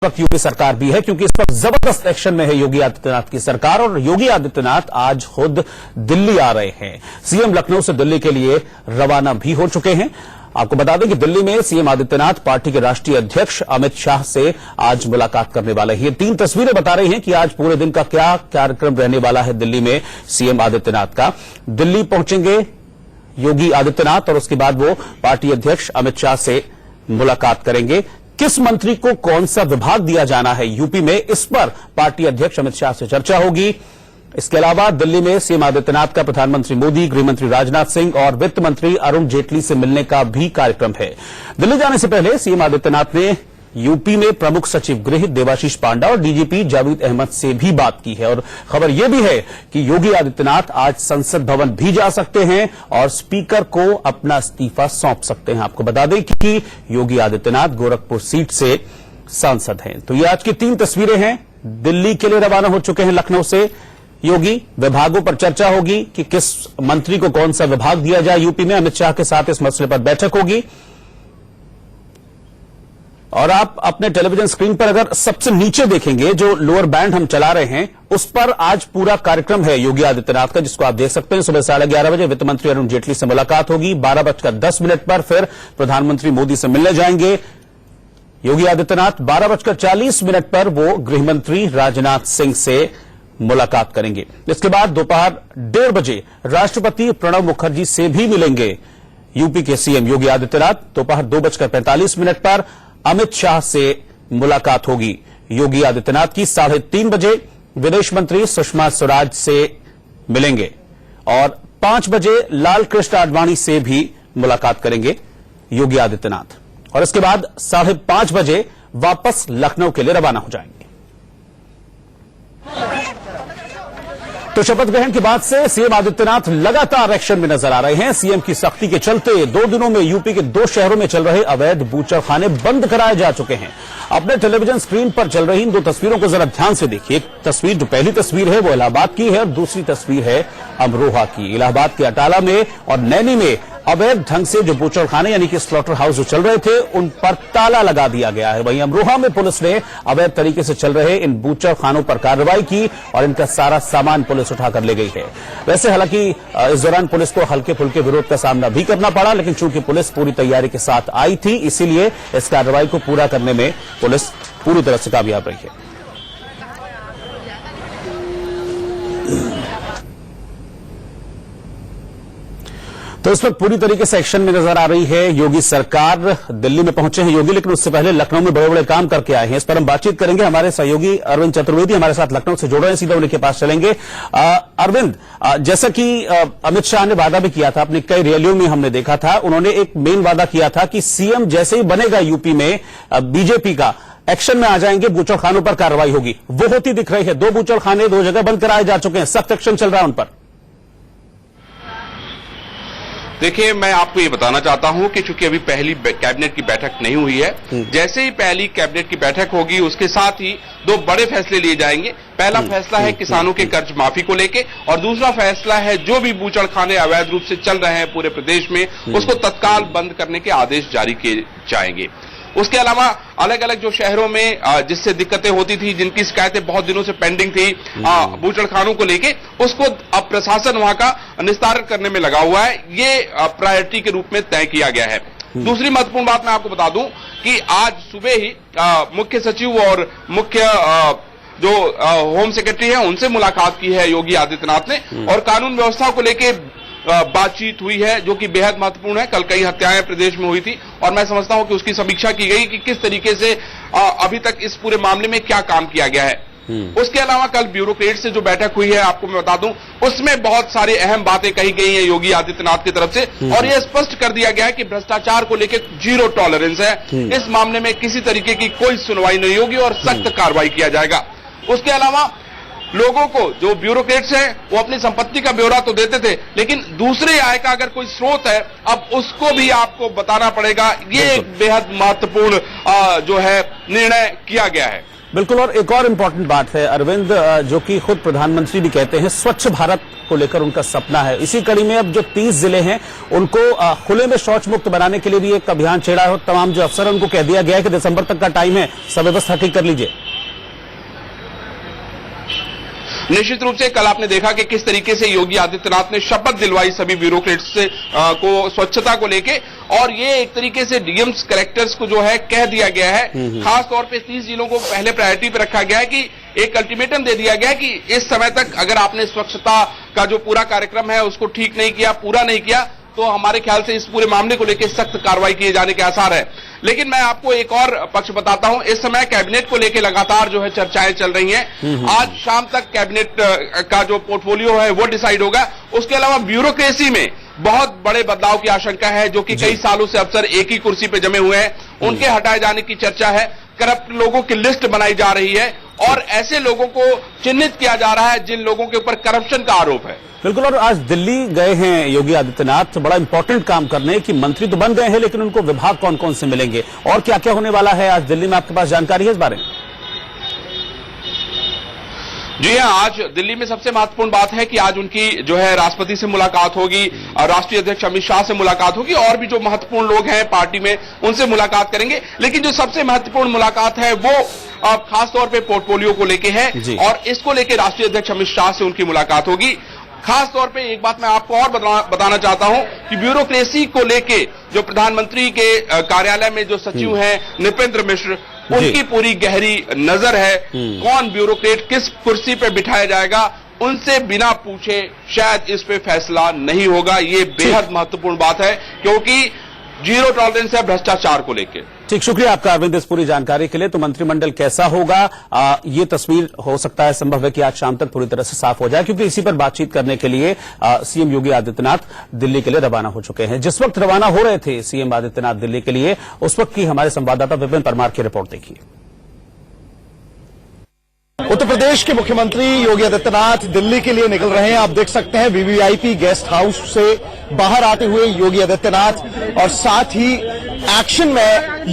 वक्त यूपी सरकार भी है, क्योंकि इस पर जबरदस्त एक्शन में है योगी आदित्यनाथ की सरकार। और योगी आदित्यनाथ आज खुद दिल्ली आ रहे हैं। सीएम लखनऊ से दिल्ली के लिए रवाना भी हो चुके हैं। आपको बता दें कि दिल्ली में सीएम आदित्यनाथ पार्टी के राष्ट्रीय अध्यक्ष अमित शाह से आज मुलाकात करने वाले हैं। ये 3 तस्वीरें बता रही हैं कि आज पूरे दिन का क्या कार्यक्रम रहने वाला है दिल्ली में सीएम आदित्यनाथ का। दिल्ली पहुंचेंगे योगी आदित्यनाथ और उसके बाद वो पार्टी अध्यक्ष अमित शाह से मुलाकात करेंगे। किस मंत्री को कौन सा विभाग दिया जाना है यूपी में, इस पर पार्टी अध्यक्ष अमित शाह से चर्चा होगी। इसके अलावा दिल्ली में सीएम आदित्यनाथ का प्रधानमंत्री मोदी, गृहमंत्री राजनाथ सिंह और वित्त मंत्री अरुण जेटली से मिलने का भी कार्यक्रम है। दिल्ली जाने से पहले सीएम आदित्यनाथ ने यूपी में प्रमुख सचिव गृह देवाशीष पांडा और डीजीपी जावेद अहमद से भी बात की है। और खबर यह भी है कि योगी आदित्यनाथ आज संसद भवन भी जा सकते हैं और स्पीकर को अपना इस्तीफा सौंप सकते हैं। आपको बता दें कि योगी आदित्यनाथ गोरखपुर सीट से सांसद हैं। तो ये आज की 3 तस्वीरें हैं। दिल्ली के लिए रवाना हो चुके हैं लखनऊ से योगी। विभागों पर चर्चा होगी कि किस मंत्री को कौन सा विभाग दिया जाए यूपी में। अमित शाह के साथ इस मसले पर बैठक होगी। और आप अपने टेलीविजन स्क्रीन पर अगर सबसे नीचे देखेंगे, जो लोअर बैंड हम चला रहे हैं, उस पर आज पूरा कार्यक्रम है योगी आदित्यनाथ का, जिसको आप देख सकते हैं। सुबह 11:30 बजे वित्त मंत्री अरुण जेटली से मुलाकात होगी। 12:10 पर फिर प्रधानमंत्री मोदी से मिलने जाएंगे योगी आदित्यनाथ। 12:40 पर वो गृहमंत्री राजनाथ सिंह से मुलाकात करेंगे। इसके बाद दोपहर 1:30 बजे राष्ट्रपति प्रणब मुखर्जी से भी मिलेंगे यूपी के सीएम योगी आदित्यनाथ। दोपहर 2:45 पर अमित शाह से मुलाकात होगी योगी आदित्यनाथ की। 3:30 बजे विदेश मंत्री सुषमा स्वराज से मिलेंगे और 5 बजे लाल कृष्ण आडवाणी से भी मुलाकात करेंगे योगी आदित्यनाथ। और इसके बाद 5:30 बजे वापस लखनऊ के लिए रवाना हो जाएंगे। तो शपथ ग्रहण के बाद से सीएम आदित्यनाथ लगातार एक्शन में नजर आ रहे हैं। सीएम की सख्ती के चलते 2 दिनों में यूपी के 2 शहरों में चल रहे अवैध बूचड़खाने बंद कराए जा चुके हैं। अपने टेलीविजन स्क्रीन पर चल रही इन 2 तस्वीरों को जरा ध्यान से देखिए। एक तस्वीर, जो पहली तस्वीर है वो इलाहाबाद की है और दूसरी तस्वीर है अमरोहा की। इलाहाबाद के अटाला में और नैनी में अवैध ढंग से जो बूचड़खाने यानी कि स्लॉटर हाउस जो चल रहे थे, उन पर ताला लगा दिया गया है। वहीं अमरोहा में पुलिस ने अवैध तरीके से चल रहे इन बूचड़खानों पर कार्रवाई की और इनका सारा सामान पुलिस उठाकर ले गई है। वैसे हालांकि इस दौरान पुलिस को हल्के फुल्के विरोध का सामना भी करना पड़ा, लेकिन चूंकि पुलिस पूरी तैयारी के साथ आई थी, इसीलिए इस कार्रवाई को पूरा करने में पुलिस पूरी तरह से कामयाब रही है। तो इस वक्त पूरी तरीके से एक्शन में नजर आ रही है योगी सरकार। दिल्ली में पहुंचे हैं योगी, लेकिन उससे पहले लखनऊ में बड़े बड़े काम करके आए हैं। इस पर हम बातचीत करेंगे। हमारे सहयोगी अरविंद चतुर्वेदी हमारे साथ लखनऊ से जुड़ रहे हैं, सीधा उन्हीं के पास चलेंगे। अरविंद, जैसा कि अमित शाह ने वादा भी किया था, अपनी कई रैलियों में हमने देखा था, उन्होंने एक मेन वादा किया था कि सीएम जैसे ही बनेगा यूपी में बीजेपी का, एक्शन में आ जाएंगे, बूचड़खानों पर कार्रवाई होगी। वो होती दिख रही है। 2 बूचड़खाने 2 जगह बंद कराए जा चुके हैं। सख्त एक्शन चल रहा है उन पर। देखिए, मैं आपको ये बताना चाहता हूं कि चूंकि अभी पहली कैबिनेट की बैठक नहीं हुई है, जैसे ही पहली कैबिनेट की बैठक होगी उसके साथ ही 2 बड़े फैसले लिए जाएंगे। पहला फैसला है किसानों के कर्ज माफी को लेके और दूसरा फैसला है जो भी बूचड़खाने अवैध रूप से चल रहे हैं पूरे प्रदेश में, उसको तत्काल बंद करने के आदेश जारी किए जाएंगे। उसके अलावा अलग अलग जो शहरों में जिससे दिक्कतें होती थी, जिनकी शिकायतें बहुत दिनों से पेंडिंग थी बूचड़खानों को लेके, उसको अब प्रशासन वहां का निस्तारण करने में लगा हुआ है। ये प्रायोरिटी के रूप में तय किया गया है। दूसरी महत्वपूर्ण बात मैं आपको बता दूं कि आज सुबह ही मुख्य सचिव और मुख्य जो होम सेक्रेटरी है उनसे मुलाकात की है योगी आदित्यनाथ ने और कानून व्यवस्था को लेके बातचीत हुई है, जो कि बेहद महत्वपूर्ण है। कल कई हत्याएं प्रदेश में हुई थी और मैं समझता हूं कि उसकी समीक्षा की गई कि किस तरीके से अभी तक इस पूरे मामले में क्या काम किया गया है। उसके अलावा कल ब्यूरोक्रेट से जो बैठक हुई है, आपको मैं बता दूं, उसमें बहुत सारी अहम बातें कही गई हैं योगी आदित्यनाथ की तरफ से और यह स्पष्ट कर दिया गया है कि भ्रष्टाचार को लेकर 0 टॉलरेंस है। इस मामले में किसी तरीके की कोई सुनवाई नहीं होगी और सख्त कार्रवाई किया जाएगा। उसके अलावा लोगों को, जो ब्यूरोक्रेट्स हैं, वो अपनी संपत्ति का ब्यौरा तो देते थे, लेकिन दूसरे आय का अगर कोई स्रोत है, अब उसको भी आपको बताना पड़ेगा। ये एक बेहद महत्वपूर्ण जो है निर्णय किया गया है। बिल्कुल। और एक और इम्पोर्टेंट बात है अरविंद, जो कि खुद प्रधानमंत्री भी कहते हैं, स्वच्छ भारत को लेकर उनका सपना है। इसी कड़ी में अब जो 30 जिले हैं उनको खुले में शौच मुक्त बनाने के लिए भी एक अभियान छेड़ा है। तमाम जो अफसर हैं उनको कह दिया गया है कि दिसंबर तक का टाइम है, सब व्यवस्था ठीक कर लीजिए। निश्चित रूप से कल आपने देखा कि किस तरीके से योगी आदित्यनाथ ने शपथ दिलवाई सभी ब्यूरोक्रेट्स को स्वच्छता को लेके, और ये एक तरीके से डीएम्स कलेक्टर्स को जो है कह दिया गया है, खास तौर पे 30 जिलों को पहले प्रायोरिटी पे रखा गया है कि एक अल्टीमेटम दे दिया गया है कि इस समय तक अगर आपने स्वच्छता का जो पूरा कार्यक्रम है उसको ठीक नहीं किया, पूरा नहीं किया, तो हमारे ख्याल से इस पूरे मामले को लेकर सख्त कार्रवाई किए जाने के आसार है। लेकिन मैं आपको एक और पक्ष बताता हूं, इस समय कैबिनेट को लेकर लगातार जो है चर्चाएं चल रही हैं। आज शाम तक कैबिनेट का जो पोर्टफोलियो है वो डिसाइड होगा। उसके अलावा ब्यूरोक्रेसी में बहुत बड़े बदलाव की आशंका है, जो कि कई सालों से अफसर एक ही कुर्सी पे जमे हुए हैं, उनके हटाए जाने की चर्चा है। करप्ट लोगों की लिस्ट बनाई जा रही है और ऐसे लोगों को चिन्हित किया जा रहा है जिन लोगों के ऊपर करप्शन का आरोप है। बिल्कुल, और आज दिल्ली गए हैं योगी आदित्यनाथ बड़ा इंपॉर्टेंट काम करने की। मंत्री तो बन गए हैं, लेकिन उनको विभाग कौन कौन से मिलेंगे और क्या क्या होने वाला है आज दिल्ली में, आपके पास जानकारी है इस बारे में? जी हां, आज दिल्ली में सबसे महत्वपूर्ण बात है कि आज उनकी जो है राष्ट्रपति से मुलाकात होगी, राष्ट्रीय अध्यक्ष अमित शाह से मुलाकात होगी, और भी जो महत्वपूर्ण लोग हैं पार्टी में उनसे मुलाकात करेंगे। लेकिन जो सबसे महत्वपूर्ण मुलाकात है वो खास तौर पे पोर्टफोलियो को लेके है, और इसको लेके राष्ट्रीय अध्यक्ष अमित शाह से उनकी मुलाकात होगी। खास तौर पे एक बात मैं आपको और बताना चाहता हूं कि ब्यूरोक्रेसी को लेके जो प्रधानमंत्री के कार्यालय में जो सचिव हैं नृपेंद्र मिश्र, उनकी पूरी गहरी नजर है। कौन ब्यूरोक्रेट किस कुर्सी पे बिठाया जाएगा, उनसे बिना पूछे शायद इस पे फैसला नहीं होगा। ये बेहद महत्वपूर्ण बात है, क्योंकि जीरो टॉलरेंस है भ्रष्टाचार को लेकर। ठीक, शुक्रिया आपका अरविंद इस पूरी जानकारी के लिए। तो मंत्रिमंडल कैसा होगा, ये तस्वीर हो सकता है, संभव है कि आज शाम तक पूरी तरह से साफ हो जाए, क्योंकि इसी पर बातचीत करने के लिए सीएम योगी आदित्यनाथ दिल्ली के लिए रवाना हो चुके हैं। जिस वक्त रवाना हो रहे थे सीएम आदित्यनाथ दिल्ली के लिए, उस वक्त की हमारे संवाददाता विपिन परमार की रिपोर्ट देखिए। उत्तर प्रदेश के मुख्यमंत्री योगी आदित्यनाथ दिल्ली के लिए निकल रहे हैं। आप देख सकते हैं वीवीआईपी गेस्ट हाउस से बाहर आते हुए योगी आदित्यनाथ, और साथ ही एक्शन में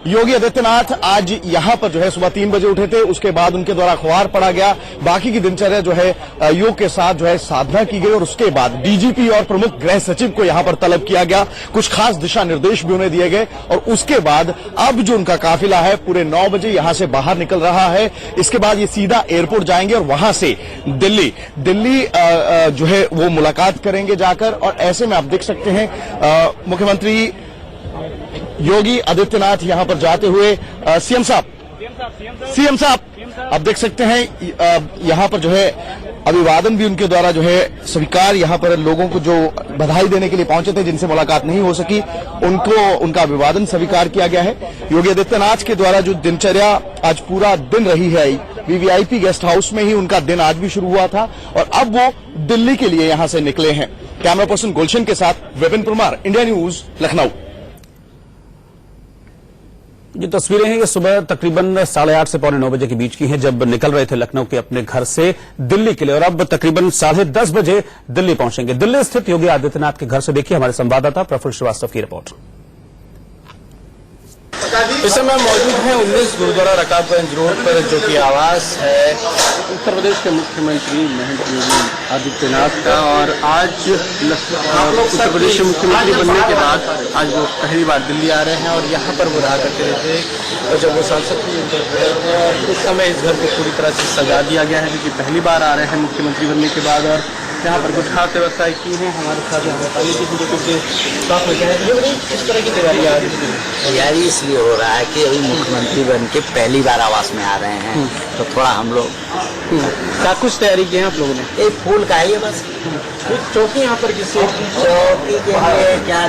योगी आदित्यनाथ आज यहां पर जो है सुबह 3 बजे उठे थे। उसके बाद उनके द्वारा अखबार पढ़ा गया, बाकी की दिनचर्या जो है योग के साथ जो है साधना की गई, और उसके बाद डीजीपी और प्रमुख गृह सचिव को यहां पर तलब किया गया। कुछ खास दिशा निर्देश भी उन्हें दिए गए, और उसके बाद अब जो उनका काफिला है पूरे 9 बजे यहां से बाहर निकल रहा है। इसके बाद ये सीधा एयरपोर्ट जाएंगे और वहां से दिल्ली जो है वो मुलाकात करेंगे जाकर। और ऐसे में आप देख सकते हैं मुख्यमंत्री योगी आदित्यनाथ यहां पर जाते हुए सीएम साहब आप देख सकते हैं यहां पर जो है अभिवादन भी उनके द्वारा जो है स्वीकार, यहां पर लोगों को जो बधाई देने के लिए पहुंचे थे जिनसे मुलाकात नहीं हो सकी, उनका अभिवादन स्वीकार किया गया है। योगी आदित्यनाथ के द्वारा जो दिनचर्या आज पूरा दिन रही है, वीवीआईपी गेस्ट हाउस में ही उनका दिन आज भी शुरू हुआ था, और अब वो दिल्ली के लिए यहां से निकले हैं। कैमरा पर्सन गुलशन के साथ विपिन परमार, इंडिया न्यूज, लखनऊ। ये तस्वीरें हैं, ये सुबह तकरीबन 8:30 से 9:15 बजे के बीच की हैं, जब निकल रहे थे लखनऊ के अपने घर से दिल्ली के लिए, और अब तकरीबन 10:30 बजे दिल्ली पहुंचेंगे। दिल्ली स्थित योगी आदित्यनाथ के घर से देखिए हमारे संवाददाता प्रफुल्ल श्रीवास्तव की रिपोर्ट। इस समय मौजूद हैं 19 गुरुद्वारा रकाबगंज रोड पर, जो कि आवास है उत्तर प्रदेश के मुख्यमंत्री महेंद्र योगी आदित्यनाथ का। और आज उत्तर प्रदेश के मुख्यमंत्री बनने के बाद आज वो पहली बार दिल्ली आ रहे हैं, और यहाँ पर वो रहा करते थे और जब वो सांसद थे। इस समय इस घर को पूरी तरह से सजा दिया गया है, क्योंकि पहली बार आ रहे हैं मुख्यमंत्री बनने के बाद। और यहाँ पर कुछ खास व्यवस्थाएं की हैं हमारे साथ, यहाँ पानी की क्योंकि साफ में क्या है, किस तरह की तैयारी आ रही है? तैयारी इसलिए हो रहा है कि अभी मुख्यमंत्री बन के पहली बार आवास में आ रहे हैं, तो थोड़ा हम लोग क्या कुछ तैयारी की है आप लोगों ने? एक फूल का ही है बस। चौकी यहाँ पर किसी चौकी के लिए क्या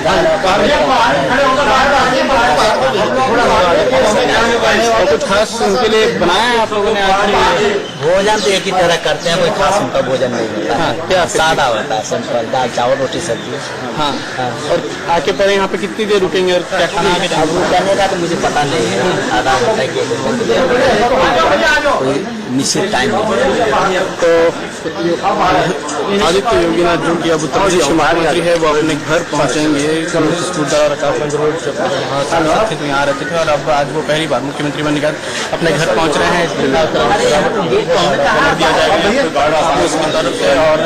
कुछ खास उनके लिए बनाया है आप लोगों ने? भोजन तो एक ही तरह करते हैं, कोई खास उनका भोजन नहीं होता। हाँ, क्या सादा होता है, सिंपल दाल चावल रोटी सब्जी। हाँ, और आके पहले यहाँ पे कितनी देर रुकेंगे और क्या खाना? अब रुकने का तो मुझे पता नहीं है, आधा घंटा के कोई निश्चित टाइम नहीं। तो आदित्य योगीनाथ जो कि अब उत्तर प्रदेश के मुख्यमंत्री है वो अपने घर पहुंचेंगे। कल गुरुद्वारा रकाबगंज रोड से वहाँ थे तो यहाँ रहते थे और अब आज वो पहली बार मुख्यमंत्री बनने के बाद अपने घर पहुंच रहे हैं। दिया जाएगा उसकी तरफ से और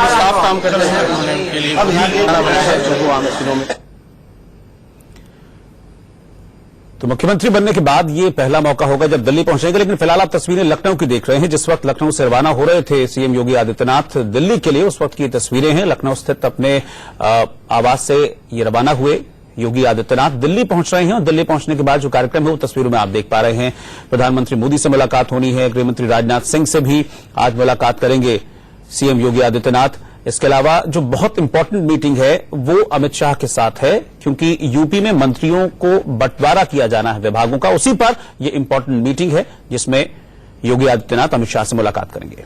साफ काम करते हैं उन्होंने उनके लिए खाना बनाया है जो वो आम दिनों में। तो मुख्यमंत्री बनने के बाद ये पहला मौका होगा जब दिल्ली पहुंचेंगे। लेकिन फिलहाल आप तस्वीरें लखनऊ की देख रहे हैं। जिस वक्त लखनऊ से रवाना हो रहे थे सीएम योगी आदित्यनाथ दिल्ली के लिए, उस वक्त की तस्वीरें हैं। लखनऊ स्थित अपने आवास से ये रवाना हुए योगी आदित्यनाथ दिल्ली पहुंच रहे हैं और दिल्ली पहुंचने के बाद जो कार्यक्रम है वो तस्वीरों में आप देख पा रहे हैं। प्रधानमंत्री मोदी से मुलाकात होनी है, गृहमंत्री राजनाथ सिंह से भी आज मुलाकात करेंगे सीएम योगी आदित्यनाथ। इसके अलावा जो बहुत इंपॉर्टेंट मीटिंग है वो अमित शाह के साथ है, क्योंकि यूपी में मंत्रियों को बंटवारा किया जाना है विभागों का। उसी पर यह इंपॉर्टेंट मीटिंग है जिसमें योगी आदित्यनाथ अमित शाह से मुलाकात करेंगे।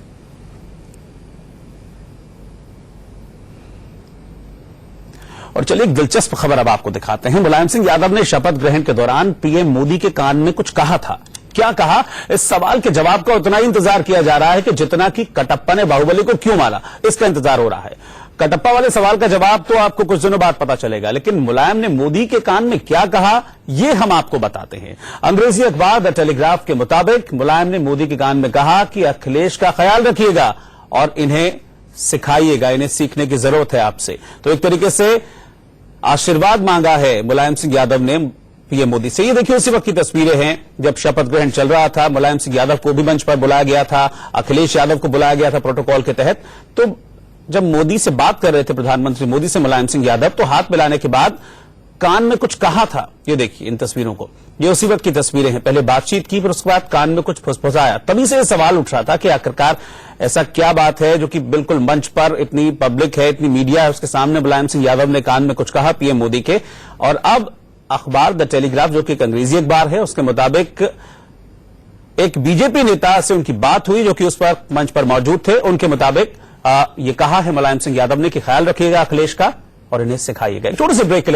और चलिए एक दिलचस्प खबर अब आपको दिखाते हैं। मुलायम सिंह यादव ने शपथ ग्रहण के दौरान पीएम मोदी के कान में कुछ कहा था। क्या कहा, इस सवाल के जवाब का उतना ही इंतजार किया जा रहा है कि जितना कि कटप्पा ने बाहुबली को क्यों मारा, इसका इंतजार हो रहा है। कटप्पा वाले सवाल का जवाब तो आपको कुछ दिनों बाद पता चलेगा, लेकिन मुलायम ने मोदी के कान में क्या कहा ये हम आपको बताते हैं। अंग्रेजी अखबार द टेलीग्राफ के मुताबिक मुलायम ने मोदी के कान में कहा कि अखिलेश का ख्याल रखिएगा और इन्हें सिखाइएगा, इन्हें सीखने की जरूरत है आपसे। तो एक तरीके से आशीर्वाद मांगा है मुलायम सिंह यादव ने पीएम मोदी से। ये देखिए उसी वक्त की तस्वीरें हैं जब शपथ ग्रहण चल रहा था। मुलायम सिंह यादव को भी मंच पर बुलाया गया था, अखिलेश यादव को बुलाया गया था प्रोटोकॉल के तहत। तो जब मोदी से बात कर रहे थे प्रधानमंत्री मोदी से मुलायम सिंह यादव, तो हाथ मिलाने के बाद कान में कुछ कहा था। ये देखिए इन तस्वीरों को, ये उसी वक्त की तस्वीरें हैं। पहले बातचीत की, फिर उसके बाद कान में कुछ फुसफुसाया। तभी से यह सवाल उठ रहा था कि आखिरकार ऐसा क्या बात है जो कि बिल्कुल मंच पर इतनी पब्लिक है, इतनी मीडिया है, उसके सामने मुलायम सिंह यादव ने कान में कुछ कहा पीएम मोदी के। और अब अखबार द टेलीग्राफ जो कि एक अंग्रेजी अखबार है, उसके मुताबिक एक बीजेपी नेता से उनकी बात हुई जो कि उस पर मंच पर मौजूद थे। उनके मुताबिक ये कहा है मुलायम सिंह यादव ने कि ख्याल रखिएगा अखिलेश का और इन्हें सिखाइएगा। छोटे से ब्रेक के लिए